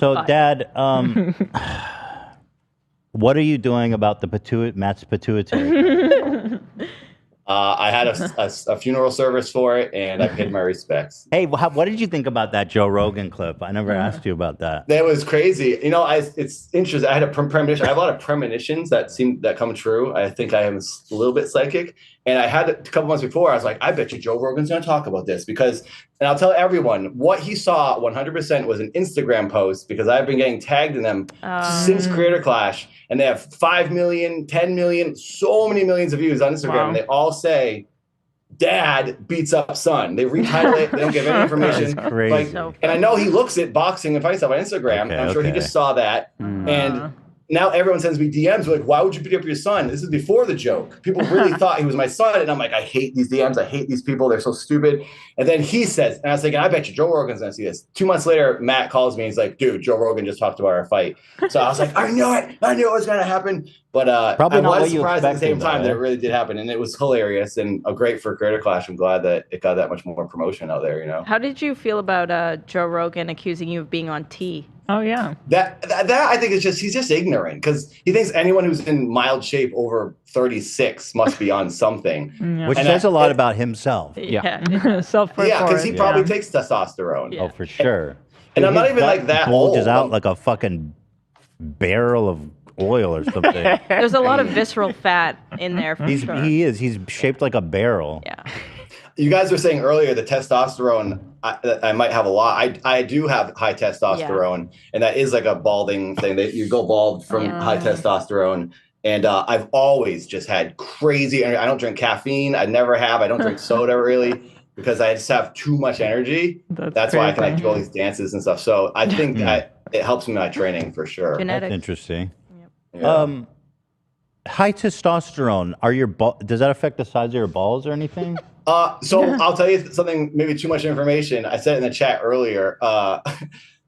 So, But- Dad, what are you doing about the Matt's pituitary? I had a funeral service for it, and I paid my respects. Hey, what did you think about that Joe Rogan clip? I never asked you about that. That was crazy. You know, it's interesting. I had a premonition. I have a lot of premonitions that come true. I think I am a little bit psychic. And I had a couple months before, I was like, I bet you Joe Rogan's going to talk about this because, and I'll tell everyone, what he saw 100% was an Instagram post because I've been getting tagged in them since Creator Clash. And they have 5 million, 10 million, so many millions of views on Instagram. Wow. And they all say, Dad beats up son. They retitle it. They don't give any information. That's crazy. And I know he looks at boxing and fighting stuff on Instagram. Okay, I'm sure he just saw that. And now everyone sends me DMs like, why would you beat up your son? This is before the joke. People really thought he was my son. And I'm like, I hate these DMs. I hate these people. They're so stupid. And then he says, and I was thinking, I bet you Joe Rogan's going to see this. 2 months later, Matt calls me. He's like, dude, Joe Rogan just talked about our fight. So I was like, I knew it. I knew it was going to happen. But Probably I not was what you surprised at the same expected, time though, that it really did happen. And it was hilarious and great for Creator Clash. I'm glad that it got that much more promotion out there, you know? How did you feel about Joe Rogan accusing you of being on T? Oh yeah. That I think is just he's just ignorant because he thinks anyone who's in mild shape over 36 must be on something. Which And says a lot about himself. Self-report. Yeah, because he probably takes testosterone. Oh, for sure. And I'm not His even gut like that bulges old. out like a fucking barrel of oil or something. There's a lot of visceral fat in there for sure. He's shaped like a barrel. Yeah. You guys were saying earlier the testosterone. I might have a lot. I do have high testosterone, and that is like a balding thing. That you go bald from high testosterone. And I've always just had crazy energy. I don't drink caffeine. I never have. I don't drink soda really because I just have too much energy. That's why I can like do all these dances and stuff. So I think it helps me in my training for sure. Genetics. That's interesting. Yeah. High testosterone. Does that affect the size of your balls or anything? So I'll tell you something, maybe too much information. I said it in the chat earlier.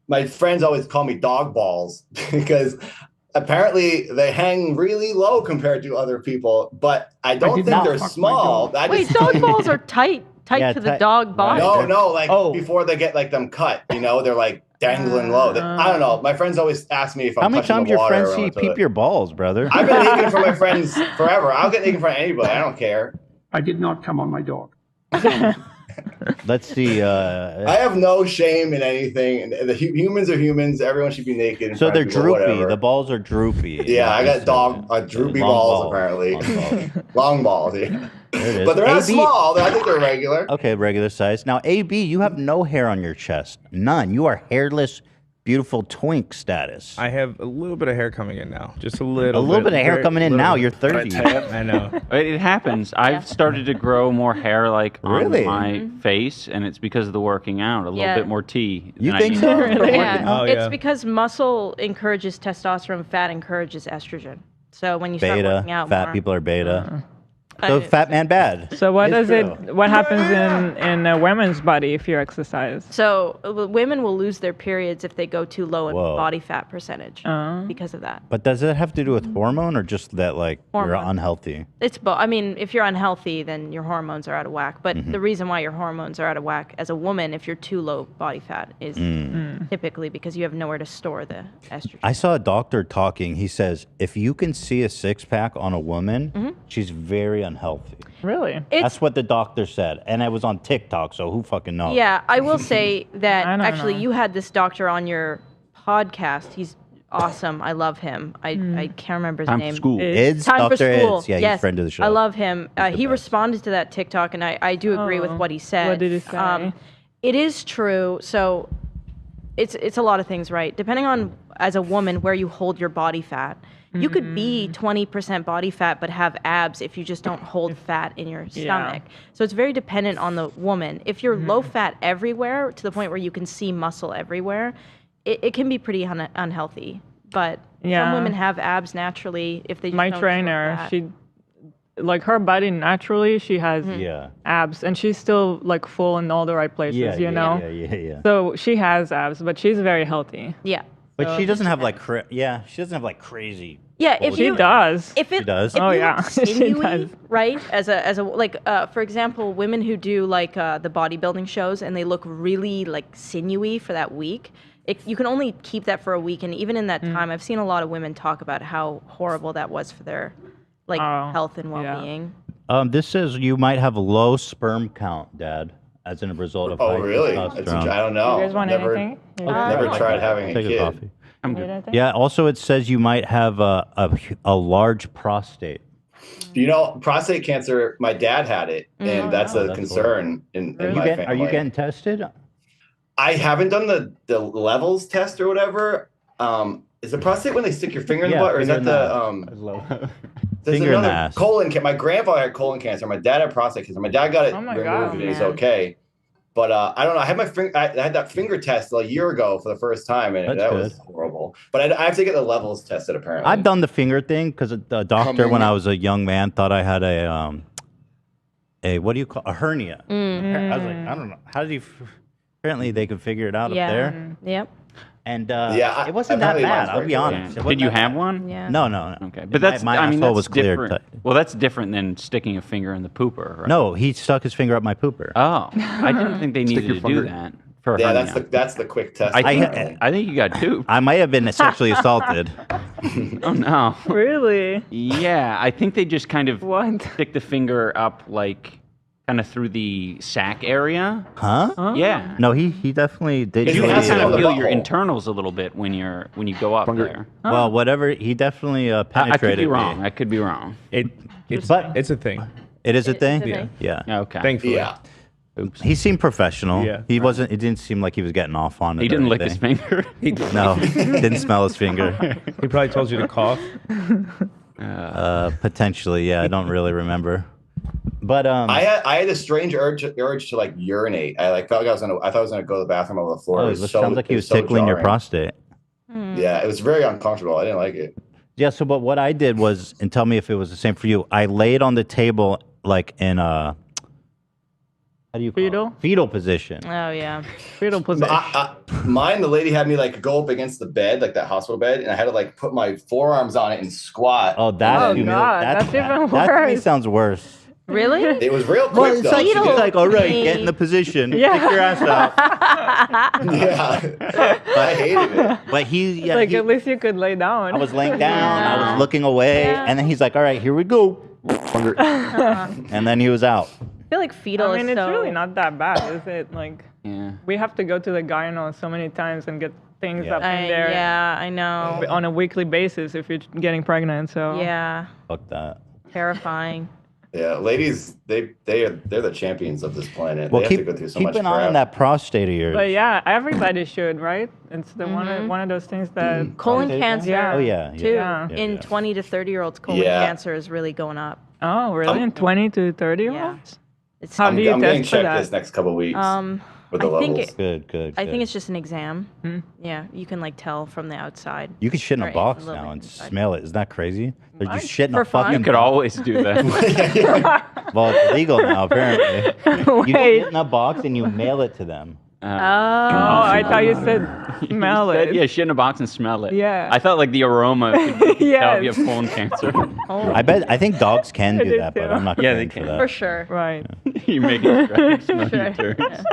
My friends always call me dog balls because apparently they hang really low compared to other people, but I don't think they're small. Wait, dog balls are tight Yeah, to the dog body. No, like before they get like them cut, you know, they're like dangling low. I don't know. My friends always ask me if I'm How many touching times the your water friends or see you not. peep your balls, brother? I've been naked in front of my friends forever. I'll get naked in front of anybody. I don't care. I did not come on my dog. Let's see. I have no shame in anything. The humans are humans. Everyone should be naked. In So front they're of people, droopy. whatever. The balls are droopy. Yeah, I got droopy balls apparently. Long balls, yeah. There it is. But they're not AB small. I think they're regular. Okay, regular size. Now, AB, you have no hair on your chest. None. You are hairless, beautiful twink status. I have a little bit of hair coming in now. Just a little A little bit of hair very coming in little now. bit. You're 30. I know. It happens. I've started to grow more hair like Really? on my face, and it's because of the working out. A little Yeah. bit more tea. You than I think need so? from Really? working Yeah. out. Oh, It's yeah. because muscle encourages testosterone, fat encourages estrogen. So when you start Beta. working out Fat more, people are beta. So fat man bad. So what It's does true. what happens in a woman's body if you exercise? So women will lose their periods if they go too low in Whoa. body fat percentage because of that. But does it have to do with hormone or just that like you're Hormone. unhealthy? It's both. I mean, if you're unhealthy, then your hormones are out of whack. But Mm-hmm. the reason why your hormones are out of whack as a woman, if you're too low body fat, is typically because you have nowhere to store the estrogen. I saw a doctor talking. He says if you can see a six pack on a woman, she's very unhealthy. Really? That's what the doctor said, and it was on TikTok. So who fucking knows? Yeah, I will say that I don't actually know. you had this doctor on your podcast. He's awesome. I love him. I can't remember his Time for name. school. Ids, Time Dr. for school. Ids. Yeah, yes. he's a friend of the show. I love him. the He best. responded to that TikTok, and I do agree with Oh. what he said. What did he say? It is true. So it's a lot of things, right? Depending on, as a woman, where you hold your body fat. You could be 20% body fat but have abs if you just don't hold fat in your stomach. So it's very dependent on the woman. If you're low fat everywhere to the point where you can see muscle everywhere, it can be pretty unhealthy. But Yeah. some women have abs naturally if they just My don't show trainer, fat. she like her body naturally, she has Yeah. abs, and she's still like full in all the right places, Yeah, you know. Yeah. So she has abs, but she's very healthy. Yeah. But she doesn't have like she doesn't have like crazy. Yeah, if She you does. if it She does? if Oh, you yeah. look She sinewy, does. right? As a like for example, women who do like the bodybuilding shows and they look really like sinewy for that week, you can only keep that for a week, and even in that time, I've seen a lot of women talk about how horrible that was for their health and well-being. This says you might have a low sperm count, Dad, as a result of high really? testosterone. I don't know. You guys want never, anything? never tried having a Take kid. a coffee. I'm good. Yeah. Also, it says you might have a large prostate. You know, prostate cancer. My dad had it, and that's a concern in my family. Are you getting tested? I haven't done the levels test or whatever. Is the prostate when they stick your finger in the butt, or is that the There's Finger in the another ass. colon cancer. My grandfather had colon cancer. My dad had prostate cancer. My dad got it removed and he was okay. But I don't know. I had I had that finger test a year ago for the first time, and that was horrible. But I have to get the levels tested apparently. I've done the finger thing because the doctor, when I was a young man, thought I had a what do you call a hernia. I was like, I don't know. How did you? Apparently, they could figure it out up there. Yep. it And wasn't that bad. I'll be honest. Did you have one? Yeah. No. Okay, but that's my I mean asshole that's was cleared. different. Well, that's different than sticking a finger in the pooper, right? No, he stuck his finger up my pooper. Oh, I didn't think they needed to do that for a hernia. that's the quick test. I think you got tubed. I might have been sexually assaulted. Oh no. Really? Yeah, I think they just kind of stick the finger up like kind of through the sac area. Huh? Yeah. No, he definitely did. You has kind it on of the feel your butthole. internals a little bit when you go up there. Well, whatever. He definitely penetrated I could be me. wrong. I could be wrong. It's a thing. It is a thing. a thing. Yeah. Okay. Thankfully. Yeah. Oops. He seemed professional. Yeah. He wasn't. It didn't seem like he was getting off on it. He or didn't lick his anything. finger. No, didn't smell his finger. He probably told you to cough. Potentially, yeah. I don't really remember. But I had a strange urge to like urinate. I felt like I thought I was gonna go to the bathroom over the floor. it sounds like he was tickling your prostate. Yeah, it was very uncomfortable. I didn't like it. Yeah. So, but what I did was, and tell me if it was the same for you. I laid on the table like in a how do you call it? Fetal position. Oh yeah. Fetal position. Mine, the lady had me like go up against the bed, like that hospital bed, and I had to like put my forearms on it and squat. Oh, that's God, that's even That to me worse. sounds worse. Really? It was real Well, quick it's though. like, She it's did- like, all right, get in the position, stick your ass out. yeah, I hated it. But he, Like at least you could lay down. I was laying down, I was looking away, and then he's like, all right, here we go. And then he was out. I feel like fetal I mean, is it's so... really not that bad, is it? Like, Yeah. we have to go to the gyno so many times and get things up in I, there yeah, I know. on a weekly basis if you're getting pregnant. So Yeah. Fuck that. Terrifying. Yeah, ladies, they're the champions of this planet. Well, they keep have to go through so much an eye crap. on that prostate of yours. But yeah, everybody should, right? It's the one of those things that Colon Prostate cancer. cancer? Oh, yeah, Too. yeah. In 20 to 30-year-olds, colon Yeah. cancer is really going up. Oh, really? In 20 to 30 year olds? It's How I'm do you getting test for checked that? this next couple of weeks with the I think levels. Good. I think it's just an exam. Yeah, you can like tell from the outside. You can shit in or a box little now bit and inside. smell it. Isn't that crazy? They're just shitting For a fun? fucking. You could always do that. Well, it's legal now, apparently. You Wait. shit in a box and you mail it to them. Oh, I thought you said smell You said, it. yeah, shit in a box and smell it. Yeah. I thought like the aroma could tell if you Yes. have colon cancer. I think dogs can do did that, but too. I'm not Yeah, paying they for can. that. For sure. Right. You make it right. Smell your Sure. turds.